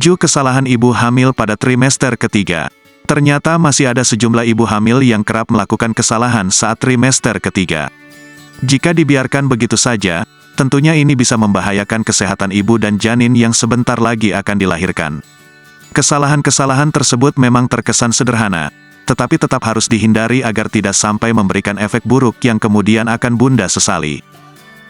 7 kesalahan ibu hamil pada trimester ketiga. Ternyata masih ada sejumlah ibu hamil yang kerap melakukan kesalahan saat trimester ketiga. Jika dibiarkan begitu saja, tentunya ini bisa membahayakan kesehatan ibu dan janin yang sebentar lagi akan dilahirkan. Kesalahan-kesalahan tersebut memang terkesan sederhana, tetapi tetap harus dihindari agar tidak sampai memberikan efek buruk yang kemudian akan Bunda sesali.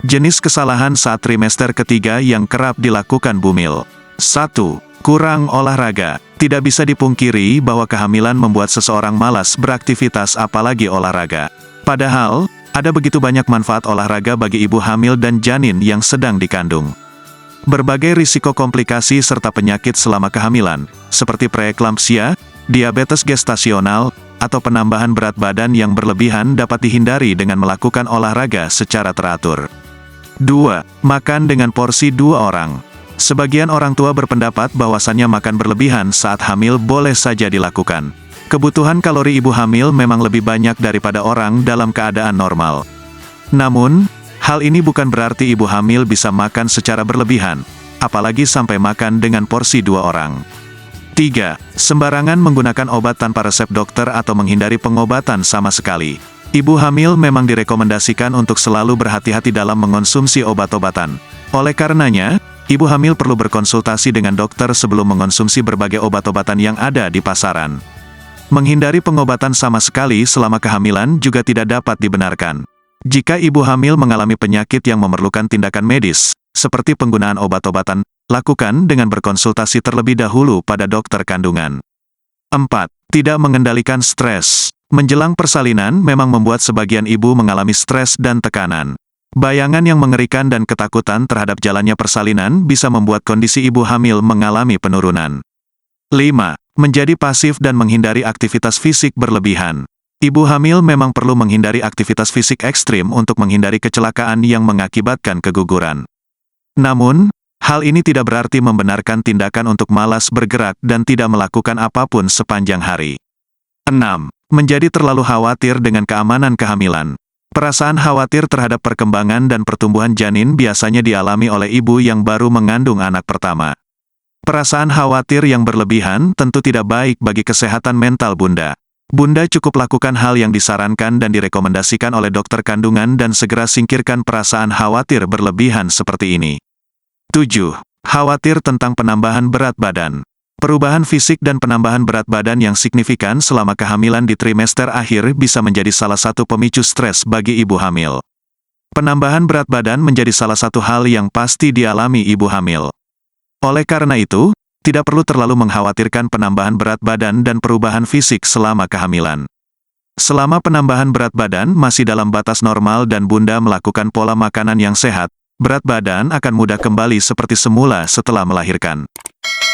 Jenis kesalahan saat trimester ketiga yang kerap dilakukan bumil. 1. Kurang olahraga. Tidak bisa dipungkiri bahwa kehamilan membuat seseorang malas beraktivitas apalagi olahraga. Padahal, ada begitu banyak manfaat olahraga bagi ibu hamil dan janin yang sedang dikandung. Berbagai risiko komplikasi serta penyakit selama kehamilan, seperti preeklampsia, diabetes gestasional, atau penambahan berat badan yang berlebihan dapat dihindari dengan melakukan olahraga secara teratur. 2. Makan dengan porsi 2 orang. Sebagian orang tua berpendapat bahwasannya makan berlebihan saat hamil boleh saja dilakukan. Kebutuhan kalori ibu hamil memang lebih banyak daripada orang dalam keadaan normal. Namun, hal ini bukan berarti ibu hamil bisa makan secara berlebihan, apalagi sampai makan dengan porsi 2 orang. 3. Sembarangan menggunakan obat tanpa resep dokter atau menghindari pengobatan sama sekali. Ibu hamil memang direkomendasikan untuk selalu berhati-hati dalam mengonsumsi obat-obatan. Oleh karenanya, ibu hamil perlu berkonsultasi dengan dokter sebelum mengonsumsi berbagai obat-obatan yang ada di pasaran. Menghindari pengobatan sama sekali selama kehamilan juga tidak dapat dibenarkan. Jika ibu hamil mengalami penyakit yang memerlukan tindakan medis, seperti penggunaan obat-obatan, lakukan dengan berkonsultasi terlebih dahulu pada dokter kandungan. 4. Tidak mengendalikan stres. Menjelang persalinan memang membuat sebagian ibu mengalami stres dan tekanan. Bayangan yang mengerikan dan ketakutan terhadap jalannya persalinan bisa membuat kondisi ibu hamil mengalami penurunan. 5. Menjadi pasif dan menghindari aktivitas fisik berlebihan. Ibu hamil memang perlu menghindari aktivitas fisik ekstrim untuk menghindari kecelakaan yang mengakibatkan keguguran. Namun, hal ini tidak berarti membenarkan tindakan untuk malas bergerak dan tidak melakukan apapun sepanjang hari. 6. Menjadi terlalu khawatir dengan keamanan kehamilan. Perasaan khawatir terhadap perkembangan dan pertumbuhan janin biasanya dialami oleh ibu yang baru mengandung anak pertama. Perasaan khawatir yang berlebihan tentu tidak baik bagi kesehatan mental Bunda. Bunda cukup lakukan hal yang disarankan dan direkomendasikan oleh dokter kandungan dan segera singkirkan perasaan khawatir berlebihan seperti ini. 7. Khawatir tentang penambahan berat badan. Perubahan fisik dan penambahan berat badan yang signifikan selama kehamilan di trimester akhir bisa menjadi salah satu pemicu stres bagi ibu hamil. Penambahan berat badan menjadi salah satu hal yang pasti dialami ibu hamil. Oleh karena itu, tidak perlu terlalu mengkhawatirkan penambahan berat badan dan perubahan fisik selama kehamilan. Selama penambahan berat badan masih dalam batas normal dan Bunda melakukan pola makanan yang sehat, berat badan akan mudah kembali seperti semula setelah melahirkan.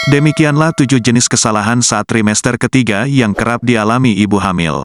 Demikianlah 7 jenis kesalahan saat trimester ketiga yang kerap dialami ibu hamil.